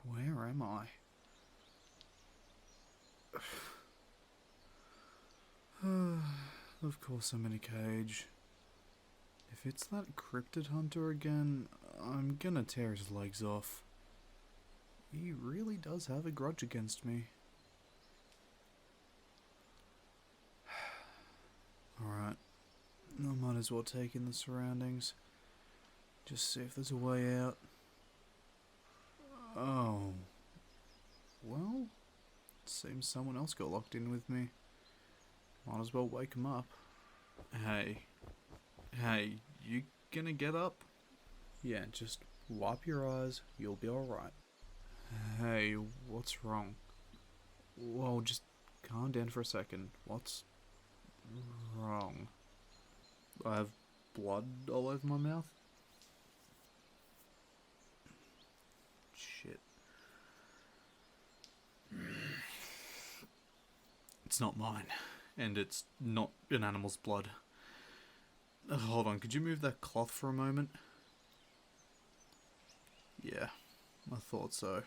Where am I? Of course I'm in a cage. If it's that cryptid hunter again, I'm gonna tear his legs off. He really does have a grudge against me. Alright, I might as well take in the surroundings. Just see if there's a way out. Oh. Well, seems someone else got locked in with me. Might as well wake him up. Hey. Hey, you gonna get up? Yeah, just wipe your eyes, you'll be alright. Hey, what's wrong? Whoa, just calm down for a second. What's wrong? I have blood all over my mouth? Shit. It's not mine, and it's not an animal's blood. Hold on, could you move that cloth for a moment? Yeah, I thought so.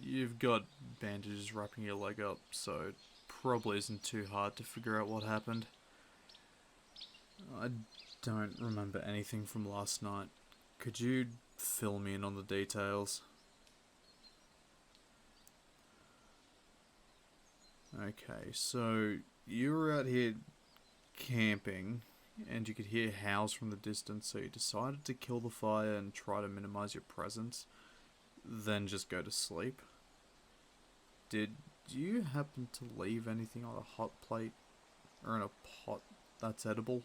You've got bandages wrapping your leg up, so it probably isn't too hard to figure out what happened. I don't remember anything from last night. Could you fill me in on the details? Okay, so you were out here camping, and you could hear howls from the distance, so you decided to kill the fire and try to minimize your presence, then just go to sleep. Did you happen to leave anything on a hot plate, or in a pot that's edible?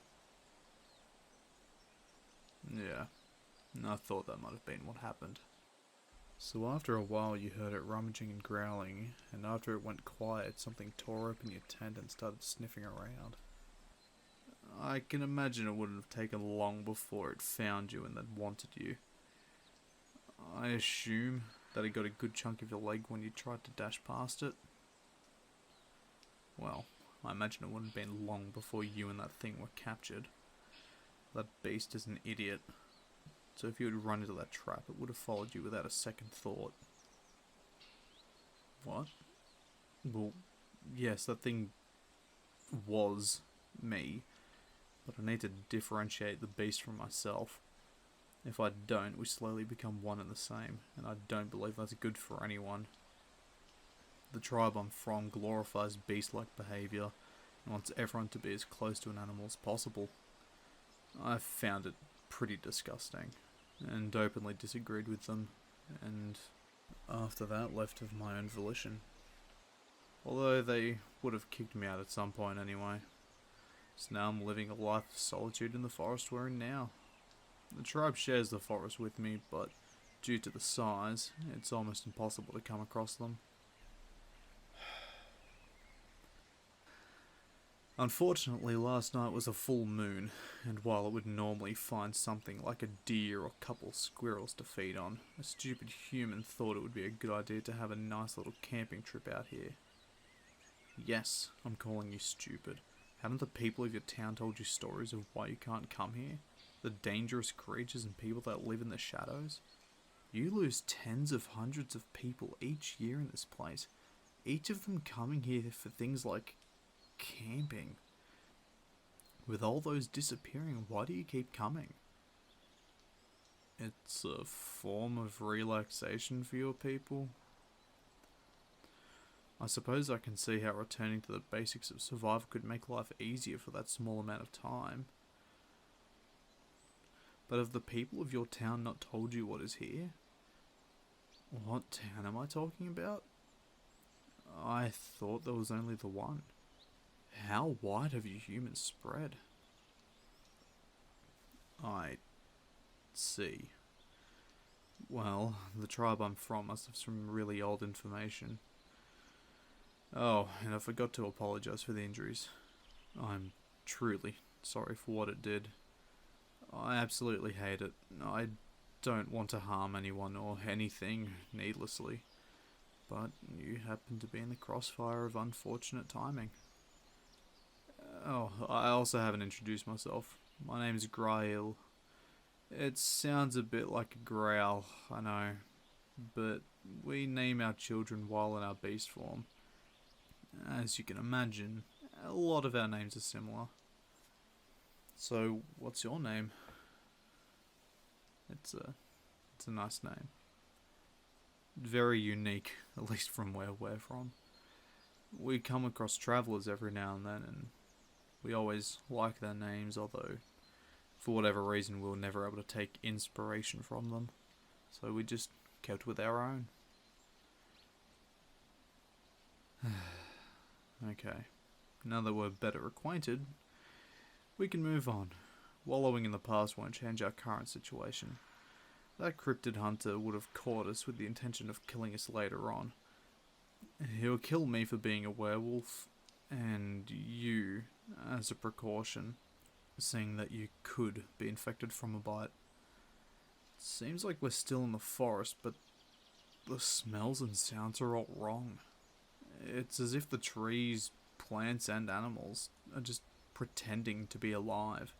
Yeah, I thought that might have been what happened. So after a while you heard it rummaging and growling, and after it went quiet, something tore open your tent and started sniffing around. I can imagine it wouldn't have taken long before it found you and then wanted you. I assume that it got a good chunk of your leg when you tried to dash past it. Well, I imagine it wouldn't have been long before you and that thing were captured. That beast is an idiot. So if you had run into that trap, it would have followed you without a second thought. What? Well, yes, that thing was me, but I need to differentiate the beast from myself. If I don't, we slowly become one and the same, and I don't believe that's good for anyone. The tribe I'm from glorifies beast-like behaviour and wants everyone to be as close to an animal as possible. I found it pretty disgusting, and openly disagreed with them, and after that left of my own volition. Although they would have kicked me out at some point anyway. So now I'm living a life of solitude in the forest we're in now. The tribe shares the forest with me, but due to the size, it's almost impossible to come across them. Unfortunately, last night was a full moon, and while it would normally find something like a deer or a couple squirrels to feed on, a stupid human thought it would be a good idea to have a nice little camping trip out here. Yes, I'm calling you stupid. Haven't the people of your town told you stories of why you can't come here? The dangerous creatures and people that live in the shadows? You lose tens of hundreds of people each year in this place, each of them coming here for things like camping. With all those disappearing, why do you keep coming? It's a form of relaxation for your people? I suppose I can see how returning to the basics of survival could make life easier for that small amount of time. But have the people of your town not told you what is here? What town am I talking about? I thought there was only the one. How wide have you humans spread? I see. Well, the tribe I'm from must have some really old information. Oh, and I forgot to apologise for the injuries. I'm truly sorry for what it did. I absolutely hate it. I don't want to harm anyone or anything needlessly. But you happen to be in the crossfire of unfortunate timing. Oh, I also haven't introduced myself. My name's Grail. It sounds a bit like a growl, I know. but we name our children while in our beast form. As you can imagine, a lot of our names are similar. So, what's your name? It's a nice name. Very unique, at least from where we're from. We come across travellers every now and then, and we always like their names, although for whatever reason we were never able to take inspiration from them. So we just kept with our own. Okay, now that we're better acquainted, we can move on. Wallowing in the past won't change our current situation. That cryptid hunter would have caught us with the intention of killing us later on. He'll kill me for being a werewolf, and you as a precaution, seeing that you could be infected from a bite. Seems like we're still in the forest, but the smells and sounds are all wrong. It's as if the trees, plants and animals are just pretending to be alive.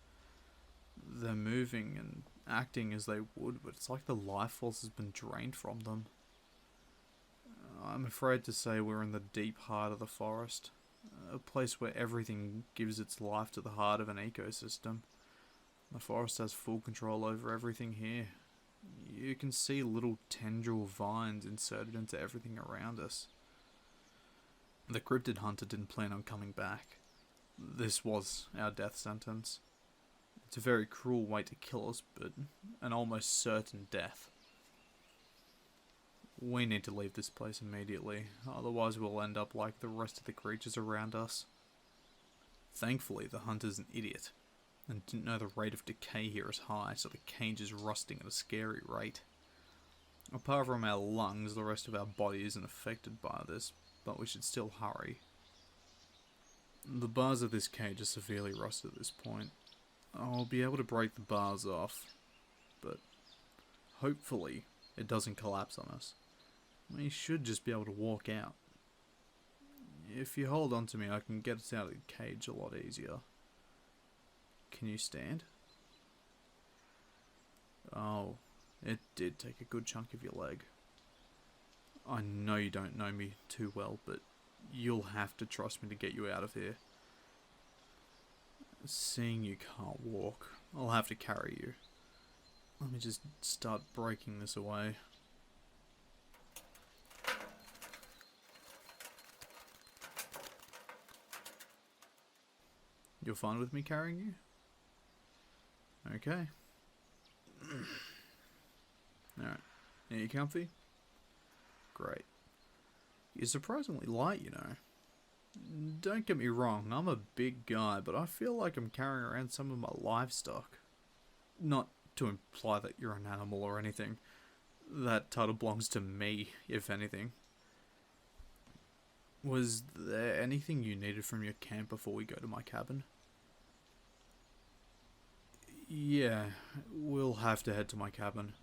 They're moving and acting as they would, but it's like the life force has been drained from them. I'm afraid to say we're in the deep heart of the forest, a place where everything gives its life to the heart of an ecosystem. The forest has full control over everything here. You can see little tendril vines inserted into everything around us. The cryptid hunter didn't plan on coming back. This was our death sentence. It's a very cruel way to kill us, but an almost certain death. We need to leave this place immediately, otherwise we'll end up like the rest of the creatures around us. Thankfully, the hunter's an idiot, and didn't know the rate of decay here is high, so the cage is rusting at a scary rate. Apart from our lungs, the rest of our body isn't affected by this, but we should still hurry. The bars of this cage are severely rusted at this point. I'll be able to break the bars off, but hopefully it doesn't collapse on us. We should just be able to walk out. If you hold on to me, I can get us out of the cage a lot easier. Can you stand? Oh, it did take a good chunk of your leg. I know you don't know me too well, but you'll have to trust me to get you out of here. Seeing you can't walk, I'll have to carry you. Let me just start breaking this away. You're fine with me carrying you? Okay. Alright. Are you comfy? Great. You're surprisingly light, you know. Don't get me wrong, I'm a big guy, but I feel like I'm carrying around some of my livestock. Not to imply that you're an animal or anything. That title belongs to me, if anything. Was there anything you needed from your camp before we go to my cabin? Yeah, we'll have to head to my cabin.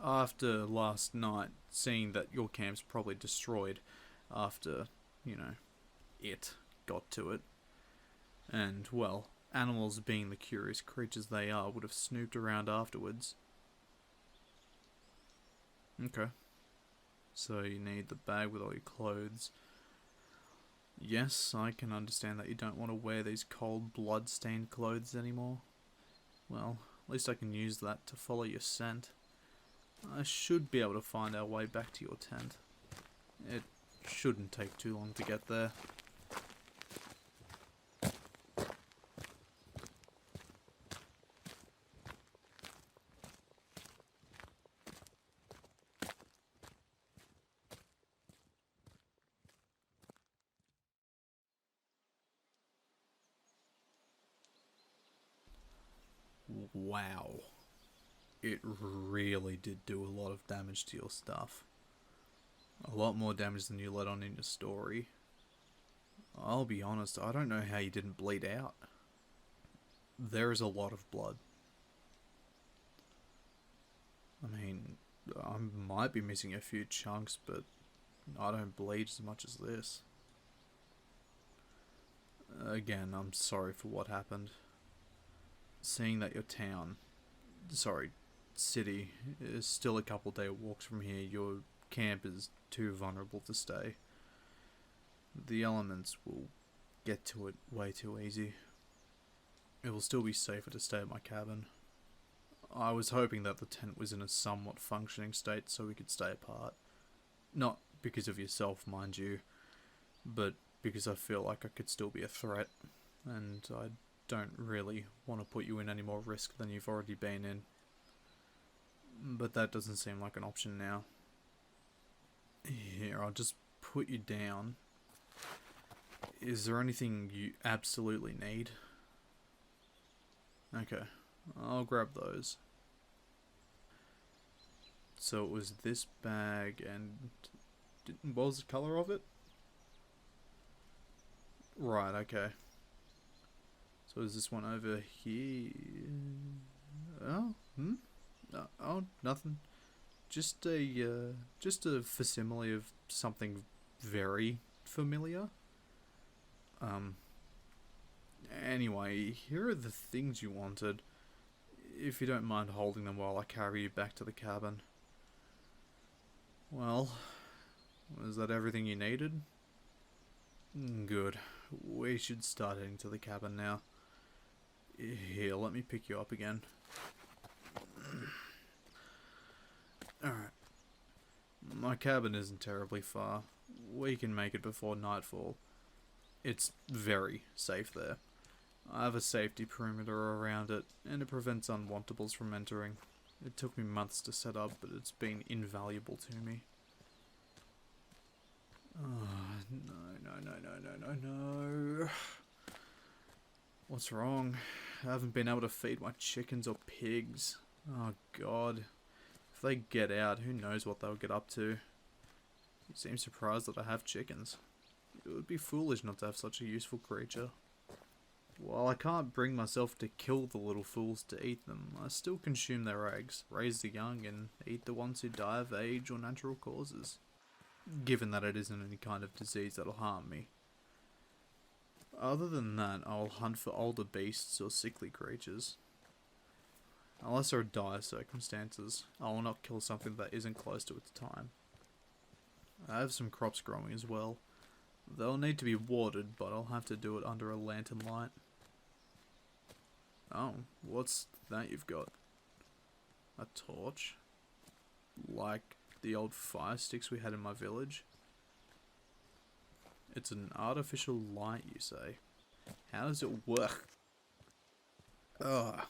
After last night, seeing that your camp's probably destroyed after, it got to it. And, well, animals being the curious creatures they are would have snooped around afterwards. Okay. So you need the bag with all your clothes. Yes, I can understand that you don't want to wear these cold, blood-stained clothes anymore. Well, at least I can use that to follow your scent. I should be able to find our way back to your tent. It shouldn't take too long to get there. Wow. It really did do a lot of damage to your stuff. A lot more damage than you let on in your story. I'll be honest, I don't know how you didn't bleed out. There is a lot of blood. I mean, I might be missing a few chunks, but I don't bleed as much as this. Again, I'm sorry for what happened. Seeing that your town... city is still a couple day walks from here. Your camp is too vulnerable to stay. The elements will get to it way too easy. It will still be safer to stay at my cabin. I was hoping that the tent was in a somewhat functioning state so we could stay apart. Not because of yourself, mind you, but because I feel like I could still be a threat, and I don't really want to put you in any more risk than you've already been in. But that doesn't seem like an option now. Here, I'll just put you down. Is there anything you absolutely need? Okay, I'll grab those. So it was this bag, and what was the colour of it? Right, okay. So is this one over here? Oh, oh, nothing. Just a facsimile of something very familiar. Anyway, here are the things you wanted. If you don't mind holding them while I carry you back to the cabin. Well, was that everything you needed? Good. We should start heading to the cabin now. Here, let me pick you up again. Alright. My cabin isn't terribly far. We can make it before nightfall. It's very safe there. I have a safety perimeter around it, and it prevents unwantables from entering. It took me months to set up, but it's been invaluable to me. Oh, no. What's wrong? I haven't been able to feed my chickens or pigs. Oh god. If they get out, who knows what they'll get up to. You seem surprised that I have chickens. It would be foolish not to have such a useful creature. While I can't bring myself to kill the little fools to eat them, I still consume their eggs, raise the young, and eat the ones who die of age or natural causes. Given that it isn't any kind of disease that'll harm me. Other than that, I'll hunt for older beasts or sickly creatures. Unless there are dire circumstances, I will not kill something that isn't close to its time. I have some crops growing as well. They'll need to be watered, but I'll have to do it under a lantern light. Oh, what's that you've got? A torch? Like the old fire sticks we had in my village? It's an artificial light, you say? How does it work? Ugh.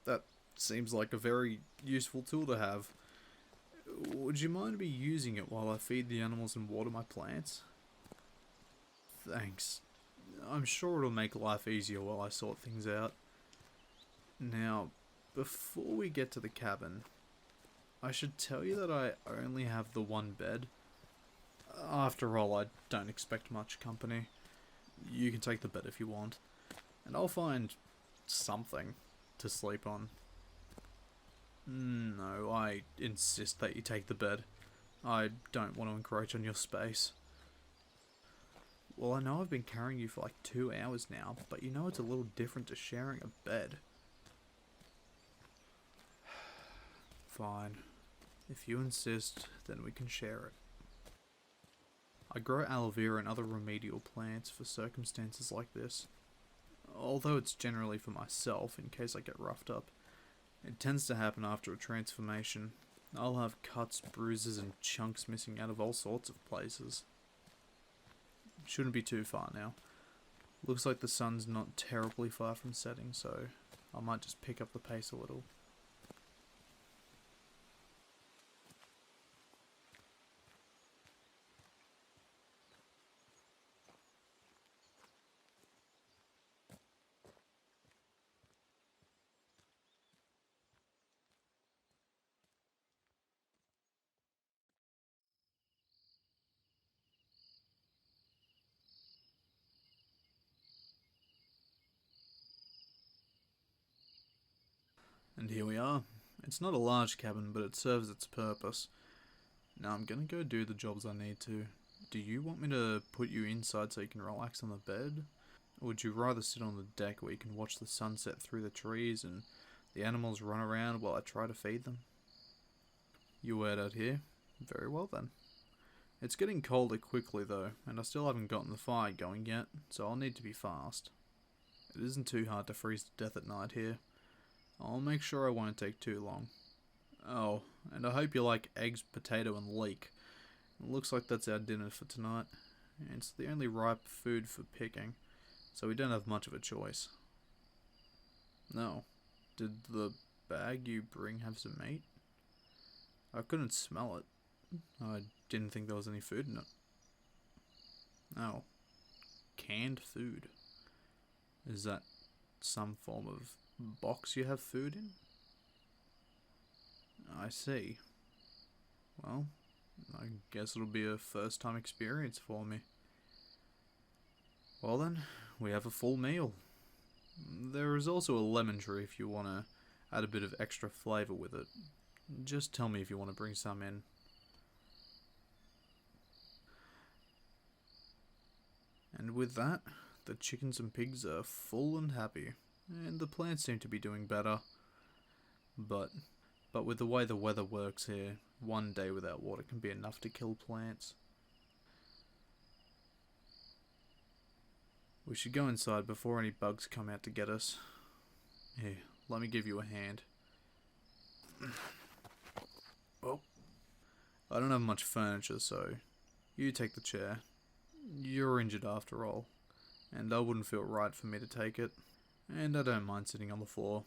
That seems like a very useful tool to have. Would you mind me using it while I feed the animals and water my plants? Thanks. I'm sure it'll make life easier while I sort things out. Now, before we get to the cabin, I should tell you that I only have the one bed. After all, I don't expect much company. You can take the bed if you want, and I'll find something to sleep on. No, I insist that you take the bed. I don't want to encroach on your space. Well, I know I've been carrying you for like 2 hours now, but you know it's a little different to sharing a bed. Fine. If you insist, then we can share it. I grow aloe vera and other remedial plants for circumstances like this. Although it's generally for myself, in case I get roughed up. It tends to happen after a transformation. I'll have cuts, bruises, and chunks missing out of all sorts of places. Shouldn't be too far now. Looks like the sun's not terribly far from setting, so I might just pick up the pace a little. And here we are. It's not a large cabin, but it serves its purpose. Now I'm gonna go do the jobs I need to. Do you want me to put you inside so you can relax on the bed? Or would you rather sit on the deck where you can watch the sunset through the trees and The animals run around while I try to feed them. You wait out here? Very well then. It's getting colder quickly though, and I still haven't gotten the fire going yet, so I'll need to be fast. It isn't too hard to freeze to death at night here. I'll make sure I won't take too long. Oh, and I hope you like eggs, potato and leek. It looks like that's our dinner for tonight. It's the only ripe food for picking, so we don't have much of a choice. No. Did the bag you bring have some meat? I couldn't smell it. I didn't think there was any food in it. Oh. Canned food. Is that some form of box you have food in? I see. Well, I guess it'll be a first time experience for me. Well then, we have a full meal. There is also a lemon tree if you want to add a bit of extra flavour with it. Just tell me if you want to bring some in. And with that, the chickens and pigs are full and happy, and the plants seem to be doing better. But with the way the weather works here, one day without water can be enough to kill plants. We should go inside before any bugs come out to get us. Here, let me give you a hand. Well, I don't have much furniture, so you take the chair. You're injured after all, and I wouldn't feel right for me to take it. And I don't mind sitting on the floor.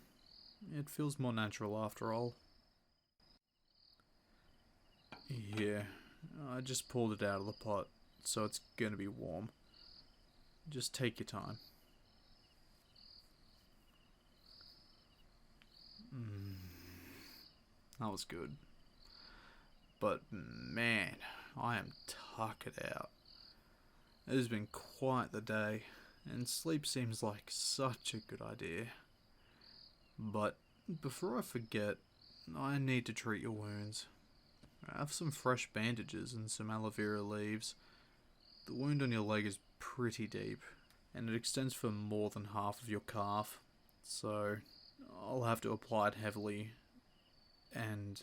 It feels more natural after all. Yeah, I just pulled it out of the pot, so it's gonna be warm. Just take your time. That was good. But man, I am tuckered out. It has been quite the day, and sleep seems like such a good idea. But before I forget, I need to treat your wounds. I have some fresh bandages and some aloe vera leaves. The wound on your leg is pretty deep, and it extends for more than half of your calf, so I'll have to apply it heavily and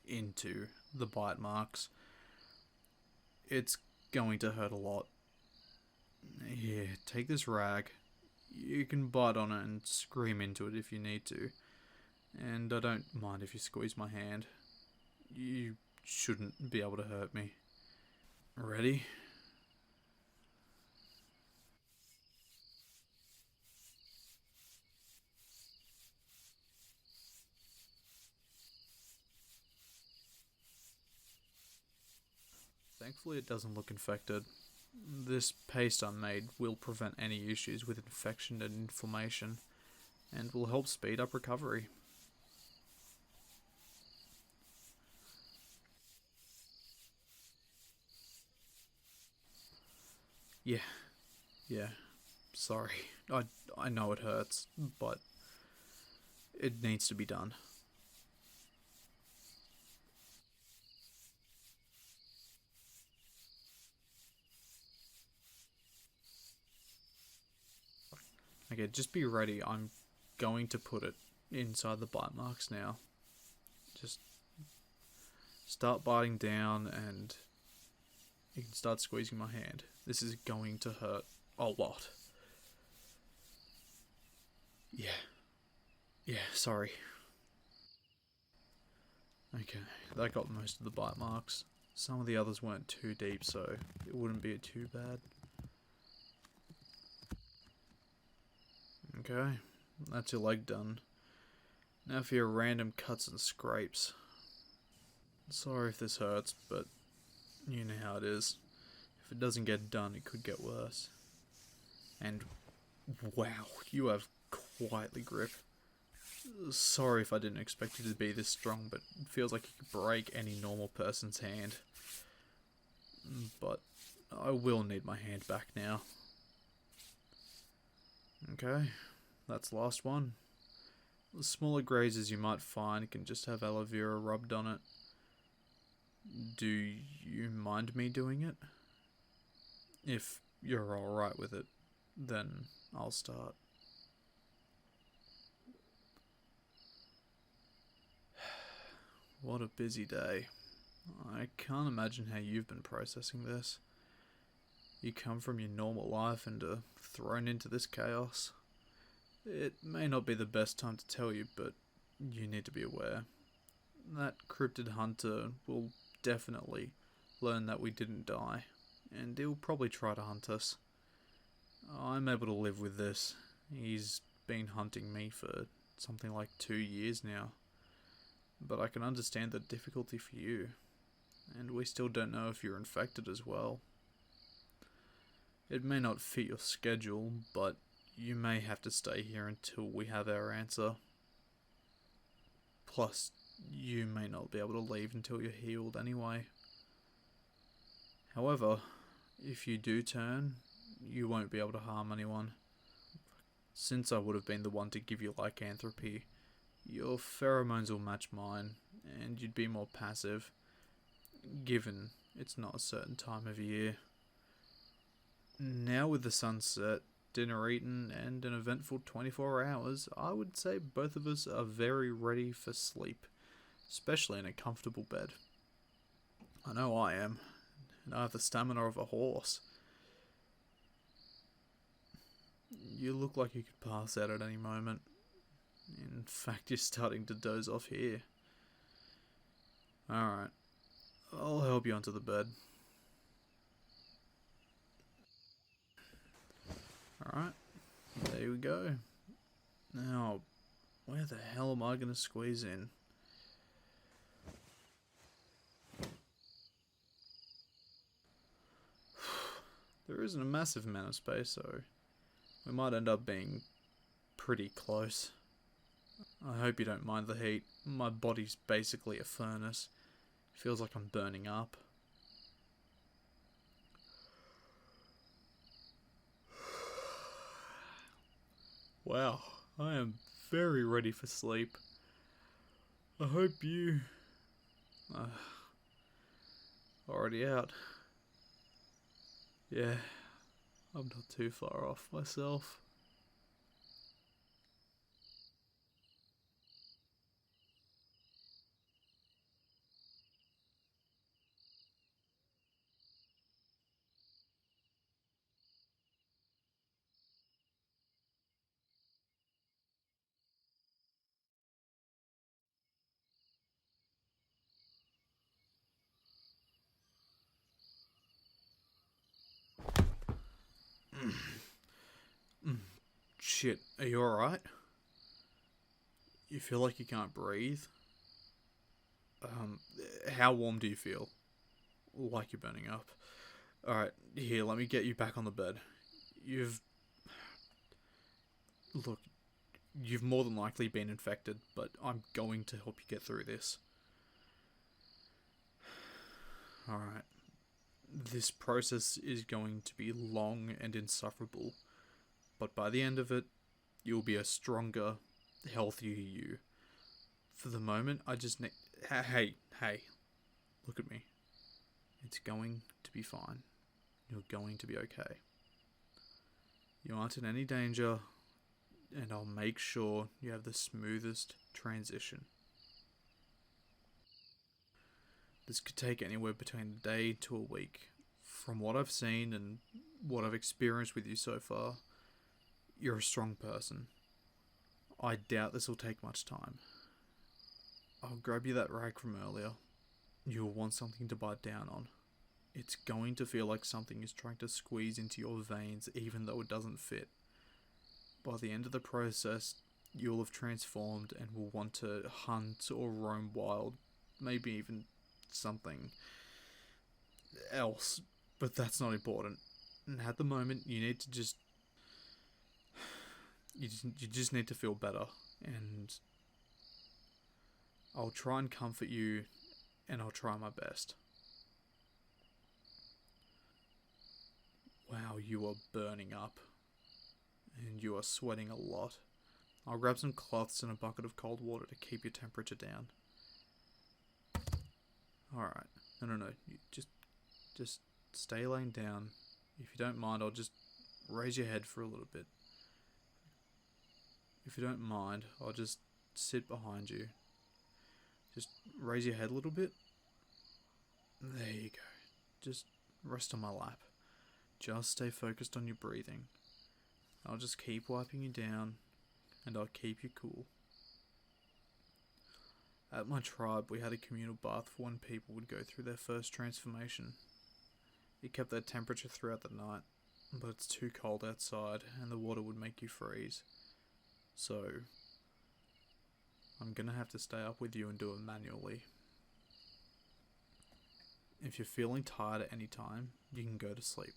into the bite marks. It's going to hurt a lot. Here, take this rag. You can bite on it and scream into it if you need to, and I don't mind if you squeeze my hand. You shouldn't be able to hurt me. Ready? Thankfully it doesn't look infected. This paste I made will prevent any issues with infection and inflammation, and will help speed up recovery. Yeah, sorry. I know it hurts, but it needs to be done. Okay, just be ready. I'm going to put it inside the bite marks now. Just start biting down and you can start squeezing my hand. This is going to hurt a lot. Yeah, sorry. Okay, that got most of the bite marks. Some of the others weren't too deep, so it wouldn't be too bad. Okay, that's your leg done. Now for your random cuts and scrapes. Sorry if this hurts, but you know how it is. If it doesn't get done, it could get worse. And wow, you have quite the grip. Sorry if I didn't expect you to be this strong, but it feels like you could break any normal person's hand. But I will need my hand back now. Okay, that's the last one. The smaller grazes you might find can just have aloe vera rubbed on it. Do you mind me doing it? If you're alright with it, then I'll start. What a busy day. I can't imagine how you've been processing this. You come from your normal life and are thrown into this chaos. It may not be the best time to tell you, but you need to be aware. That cryptid hunter will definitely learn that we didn't die, and he'll probably try to hunt us. I'm able to live with this. He's been hunting me for something like 2 years now. But I can understand the difficulty for you, and we still don't know if you're infected as well. It may not fit your schedule, but you may have to stay here until we have our answer. Plus, you may not be able to leave until you're healed anyway. However, if you do turn, you won't be able to harm anyone. Since I would have been the one to give you lycanthropy, your pheromones will match mine, and you'd be more passive, given it's not a certain time of year. Now with the sunset, dinner eaten, and an eventful 24 hours, I would say both of us are very ready for sleep, especially in a comfortable bed. I know I am, and I have the stamina of a horse. You look like you could pass out at any moment. In fact, you're starting to doze off here. Alright, I'll help you onto the bed. Alright, there we go. Now, where the hell am I going to squeeze in? There isn't a massive amount of space, so we might end up being pretty close. I hope you don't mind the heat. My body's basically a furnace. Feels like I'm burning up. Wow, I am very ready for sleep. I hope you... already out. Yeah, I'm not too far off myself. Shit, are you alright? You feel like you can't breathe? How warm do you feel? Like you're burning up. Alright, here, let me get you back on the bed. Look, you've more than likely been infected, but I'm going to help you get through this. Alright. This process is going to be long and insufferable, but by the end of it, you'll be a stronger, healthier you. For the moment, I just need... Hey, look at me. It's going to be fine. You're going to be okay. You aren't in any danger, and I'll make sure you have the smoothest transition. This could take anywhere between a day to a week. From what I've seen and what I've experienced with you so far, you're a strong person. I doubt this will take much time. I'll grab you that rag from earlier. You'll want something to bite down on. It's going to feel like something is trying to squeeze into your veins even though it doesn't fit. By the end of the process, you'll have transformed and will want to hunt or roam wild, maybe even something else, but that's not important. And at the moment, you need to just... You just need to feel better, and I'll try and comfort you, and I'll try my best. Wow, you are burning up, and you are sweating a lot. I'll grab some cloths and a bucket of cold water to keep your temperature down. Alright, no, you just stay laying down. If you don't mind, I'll just raise your head for a little bit. If you don't mind, I'll just sit behind you. Just raise your head a little bit. There you go. Just rest on my lap. Just stay focused on your breathing. I'll just keep wiping you down, and I'll keep you cool. At my tribe, we had a communal bath for when people would go through their first transformation. It kept their temperature throughout the night, but it's too cold outside, and the water would make you freeze. So, I'm gonna have to stay up with you and do it manually. If you're feeling tired at any time, you can go to sleep.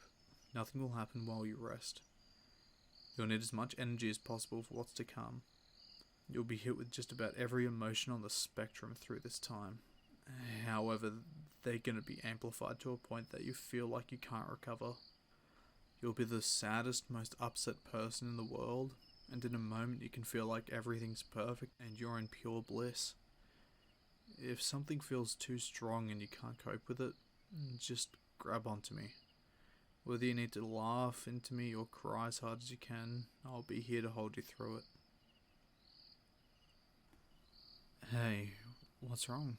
Nothing will happen while you rest. You'll need as much energy as possible for what's to come. You'll be hit with just about every emotion on the spectrum through this time. However, they're going to be amplified to a point that you feel like you can't recover. You'll be the saddest, most upset person in the world, and in a moment you can feel like everything's perfect and you're in pure bliss. If something feels too strong and you can't cope with it, just grab onto me. Whether you need to laugh into me or cry as hard as you can, I'll be here to hold you through it. Hey, what's wrong?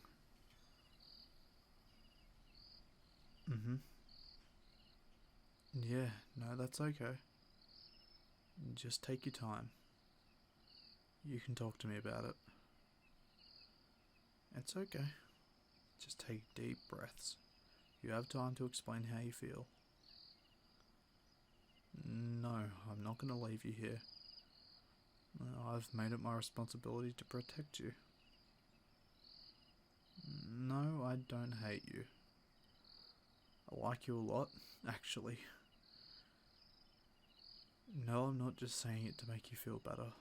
Yeah, no, that's okay. Just take your time. You can talk to me about it. It's okay. Just take deep breaths. You have time to explain how you feel. No, I'm not going to leave you here. I've made it my responsibility to protect you. No, I don't hate you. I like you a lot, actually. No, I'm not just saying it to make you feel better.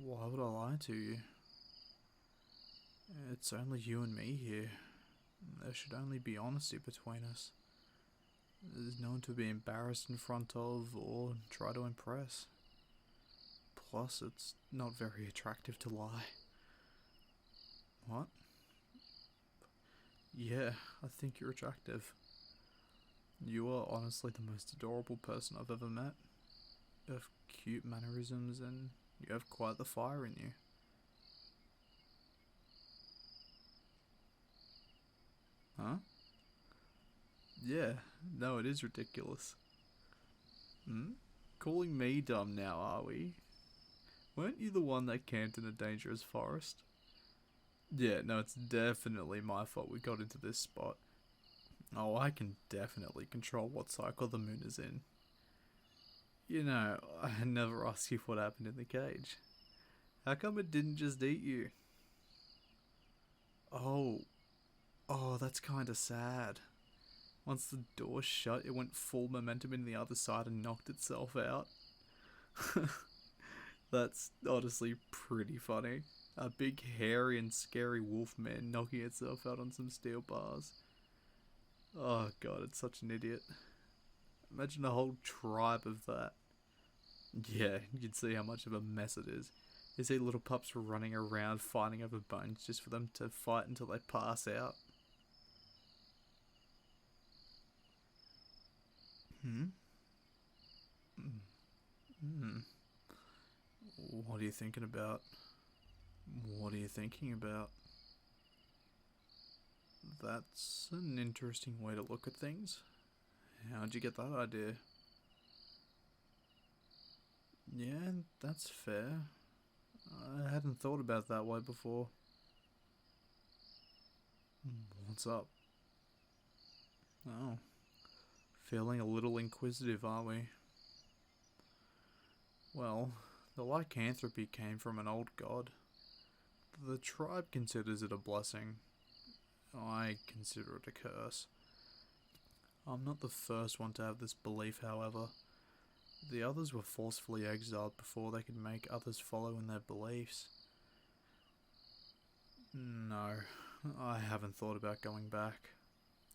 Why would I lie to you? It's only you and me here. There should only be honesty between us. There's no one to be embarrassed in front of or try to impress. Plus, it's not very attractive to lie. What? Yeah, I think you're attractive. You are honestly the most adorable person I've ever met. You have cute mannerisms and you have quite the fire in you. Huh? Yeah, no, it is ridiculous. Calling me dumb now, are we? Weren't you the one that camped in a dangerous forest? Yeah, no, it's definitely my fault we got into this spot. Oh, I can definitely control what cycle the moon is in. You know, I never asked you what happened in the cage. How come it didn't just eat you? Oh, that's kinda sad. Once the door shut, it went full momentum in the other side and knocked itself out. That's honestly pretty funny. A big, hairy and scary wolf man knocking itself out on some steel bars. Oh god, it's such an idiot. Imagine a whole tribe of that. Yeah, you'd see how much of a mess it is. You see little pups running around fighting over bones just for them to fight until they pass out. What are you thinking about? What are you thinking about? That's an interesting way to look at things. How'd you get that idea? Yeah, that's fair. I hadn't thought about it that way before. What's up? Oh, feeling a little inquisitive, are we? Well, the lycanthropy came from an old god. The tribe considers it a blessing. I consider it a curse. I'm not the first one to have this belief, however. The others were forcefully exiled before they could make others follow in their beliefs. No, I haven't thought about going back.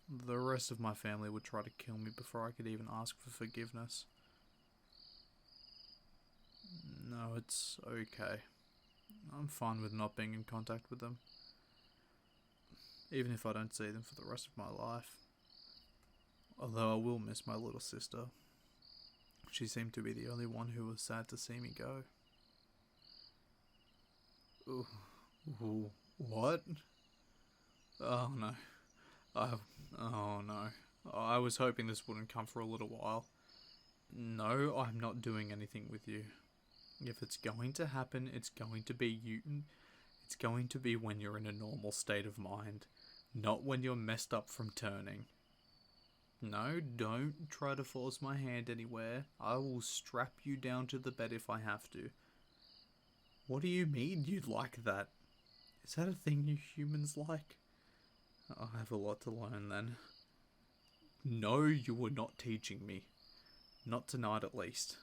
The rest of my family would try to kill me before I could even ask for forgiveness. No, it's okay. I'm fine with not being in contact with them. Even if I don't see them for the rest of my life. Although I will miss my little sister. She seemed to be the only one who was sad to see me go. What? Oh no. I, oh no. I was hoping this wouldn't come for a little while. No, I'm not doing anything with you. If it's going to happen, it's going to be you. It's going to be when you're in a normal state of mind, not when you're messed up from turning. No, don't try to force my hand anywhere. I will strap you down to the bed if I have to. What do you mean you'd like that? Is that a thing you humans like? I have a lot to learn then. No, you are not teaching me. Not tonight at least.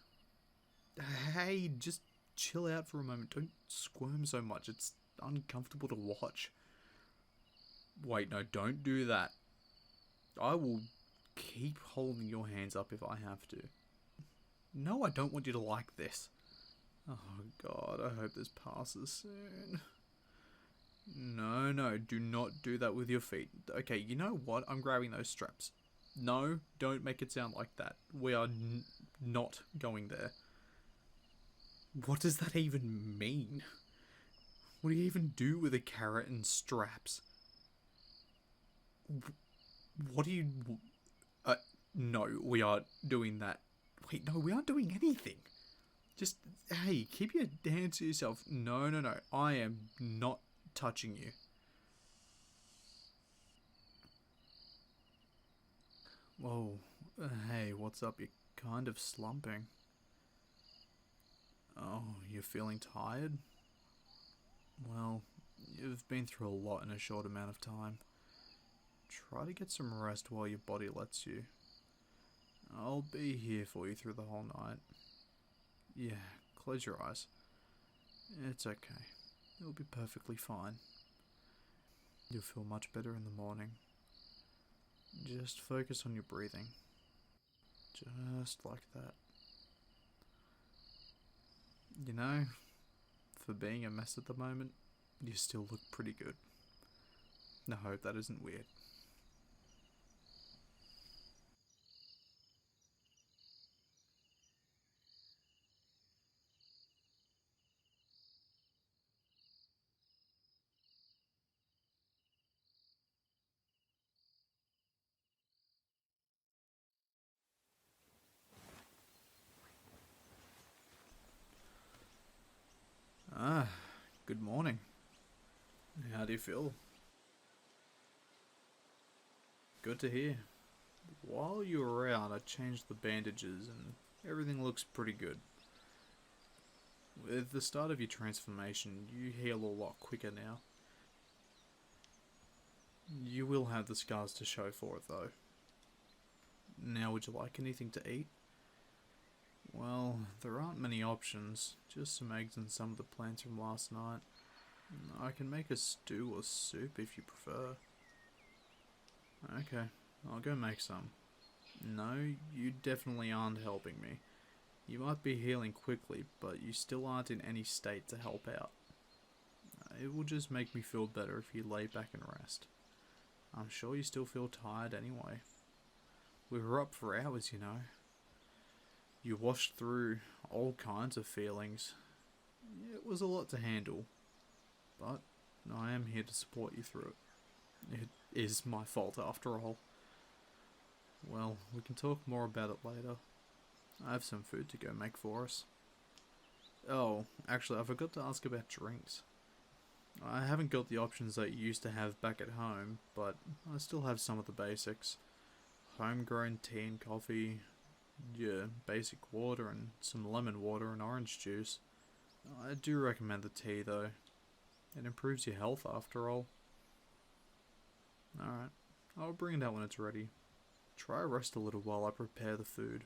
Hey, just chill out for a moment. Don't squirm so much. It's uncomfortable to watch. Wait, no, don't do that. I will keep holding your hands up if I have to. No, I don't want you to like this. Oh god, I hope this passes soon. No, do not do that with your feet. Okay, you know what? I'm grabbing those straps. No, don't make it sound like that. We are not going there. What does that even mean? What do you even do with a carrot and straps? What do you... no, we aren't doing that. Wait, no, we aren't doing anything. Just, hey, keep your hands to yourself. No. I am not touching you. Whoa. Hey, what's up? You're kind of slumping. Oh, you're feeling tired? Well, you've been through a lot in a short amount of time. Try to get some rest while your body lets you. I'll be here for you through the whole night. Yeah, close your eyes. It's okay. It'll be perfectly fine. You'll feel much better in the morning. Just focus on your breathing. Just like that. You know, for being a mess at the moment, you still look pretty good. I hope that isn't weird. Ah, good morning. How do you feel? Good to hear. While you were out, I changed the bandages and everything looks pretty good. With the start of your transformation, you heal a lot quicker now. You will have the scars to show for it though. Now, would you like anything to eat? Well, there aren't many options, just some eggs and some of the plants from last night. I can make a stew or soup if you prefer. Okay, I'll go make some. No, you definitely aren't helping me. You might be healing quickly, but you still aren't in any state to help out. It will just make me feel better if you lay back and rest. I'm sure you still feel tired anyway. We were up for hours, you know. You washed through all kinds of feelings. It was a lot to handle, but I am here to support you through it. It is my fault after all. Well, we can talk more about it later. I have some food to go make for us. Oh, actually, I forgot to ask about drinks. I haven't got the options that you used to have back at home, but I still have some of the basics. Homegrown tea and coffee, yeah, basic water and some lemon water and orange juice. I do recommend the tea though. It improves your health after all. Alright, I'll bring it out when it's ready. Try rest a little while I prepare the food.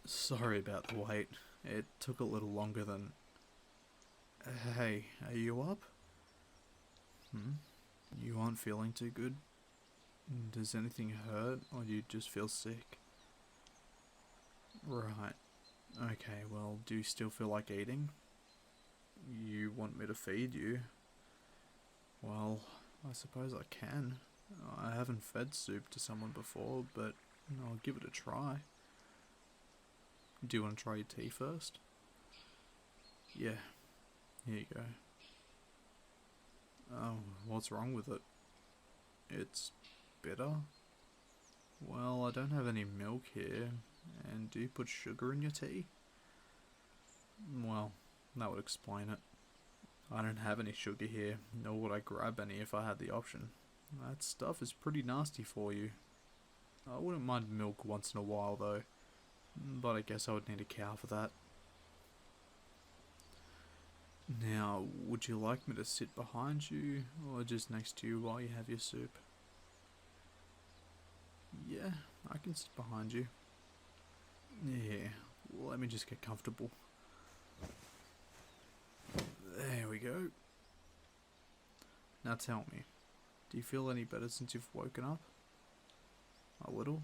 Sorry about the wait. It took a little longer than... Hey, are you up? Hmm? You aren't feeling too good? Does anything hurt, or do you just feel sick? Right. Okay, well, do you still feel like eating? You want me to feed you? Well, I suppose I can. I haven't fed soup to someone before, but I'll give it a try. Do you want to try your tea first? Yeah, here you go. Oh, what's wrong with it? It's bitter? Well, I don't have any milk here. And do you put sugar in your tea? Well, that would explain it. I don't have any sugar here, nor would I grab any if I had the option. That stuff is pretty nasty for you. I wouldn't mind milk once in a while though, but I guess I would need a cow for that. Now, would you like me to sit behind you, or just next to you while you have your soup? Yeah, I can sit behind you. Yeah, let me just get comfortable. There we go. Now tell me, do you feel any better since you've woken up? A little?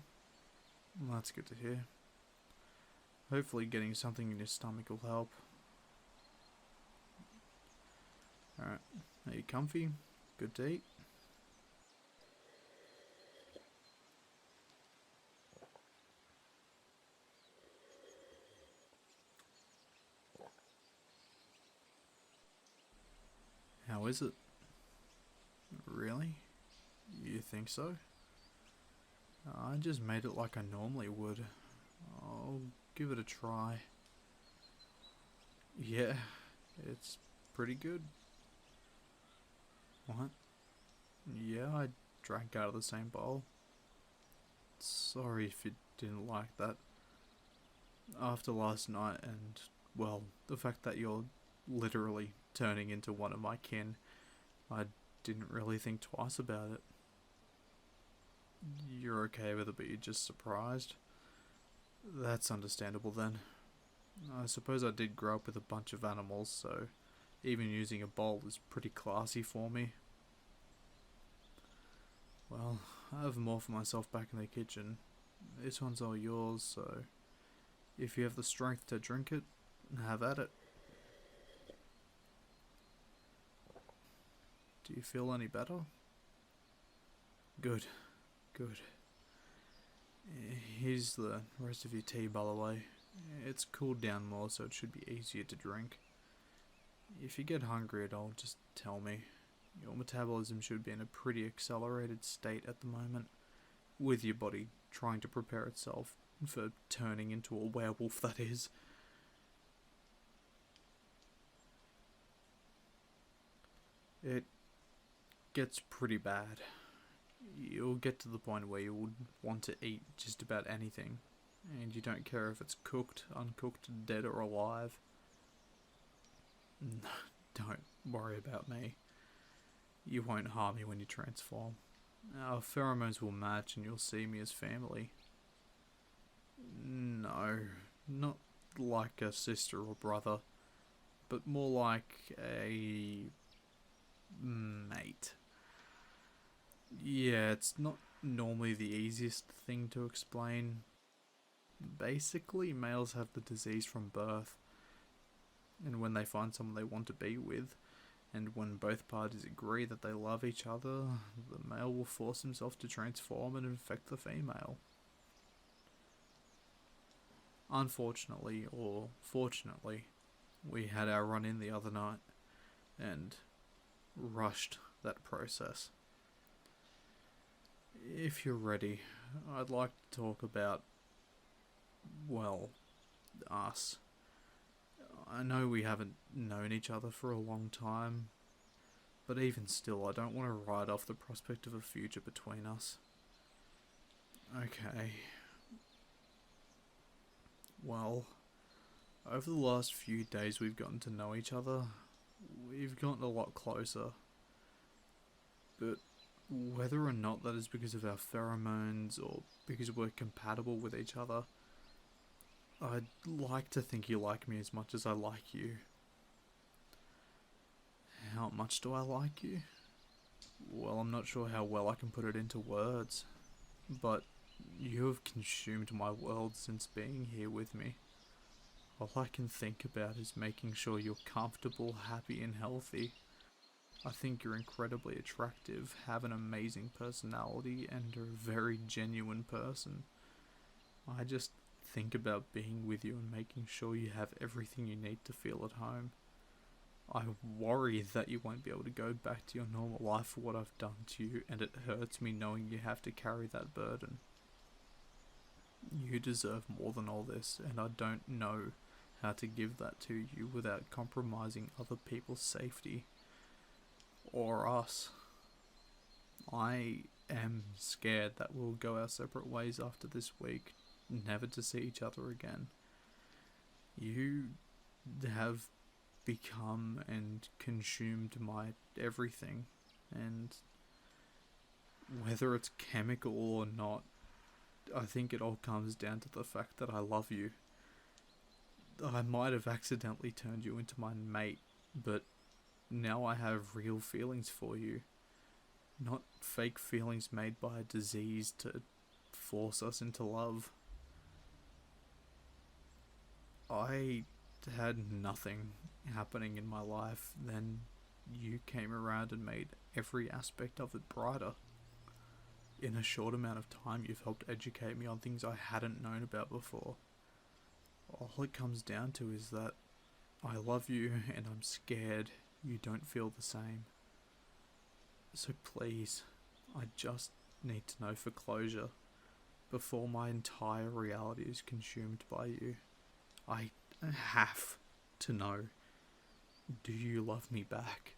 Well, that's good to hear. Hopefully getting something in your stomach will help. Alright, are you comfy? Good to eat? How is it? Really? You think so? I just made it like I normally would. I'll give it a try. Yeah, it's pretty good. What? Yeah, I drank out of the same bowl. Sorry if you didn't like that. After last night and, well, the fact that you're literally turning into one of my kin, I didn't really think twice about it. You're okay with it, but you're just surprised? That's understandable then. I suppose I did grow up with a bunch of animals, so even using a bowl is pretty classy for me. Well, I have more for myself back in the kitchen. This one's all yours, so if you have the strength to drink it, have at it. Do you feel any better? Good, good. Here's the rest of your tea, by the way. It's cooled down more, so it should be easier to drink. If you get hungry at all, just tell me. Your metabolism should be in a pretty accelerated state at the moment, with your body trying to prepare itself for turning into a werewolf, that is. It gets pretty bad. You'll get to the point where you would want to eat just about anything, and you don't care if it's cooked, uncooked, dead or alive. Don't worry about me. You won't harm me when you transform. Our pheromones will match and you'll see me as family. No, not like a sister or brother, but more like a mate. Yeah, it's not normally the easiest thing to explain. Basically, males have the disease from birth, and when they find someone they want to be with, and when both parties agree that they love each other, the male will force himself to transform and infect the female. Unfortunately, or fortunately, we had our run in the other night, and rushed that process. If you're ready, I'd like to talk about, well, us. I know we haven't known each other for a long time, but even still, I don't want to write off the prospect of a future between us. Okay. Well, over the last few days we've gotten to know each other. We've gotten a lot closer. But whether or not that is because of our pheromones or because we're compatible with each other, I'd like to think you like me as much as I like you. How much do I like you? Well, I'm not sure how well I can put it into words, but you have consumed my world since being here with me. All I can think about is making sure you're comfortable, happy, and healthy. I think you're incredibly attractive, have an amazing personality, and are a very genuine person. I just think about being with you and making sure you have everything you need to feel at home. I worry that you won't be able to go back to your normal life for what I've done to you, and it hurts me knowing you have to carry that burden. You deserve more than all this, and I don't know how to give that to you without compromising other people's safety. Or us. I am scared that we'll go our separate ways after this week, never to see each other again. You have become and consumed my everything, and whether it's chemical or not, I think it all comes down to the fact that I love you. I might have accidentally turned you into my mate, but now I have real feelings for you. Not fake feelings made by a disease to force us into love. I had nothing happening in my life, then you came around and made every aspect of it brighter. In a short amount of time, you've helped educate me on things I hadn't known about before. All it comes down to is that I love you and I'm scared you don't feel the same. So please, I just need to know for closure before my entire reality is consumed by you. I have to know. Do you love me back?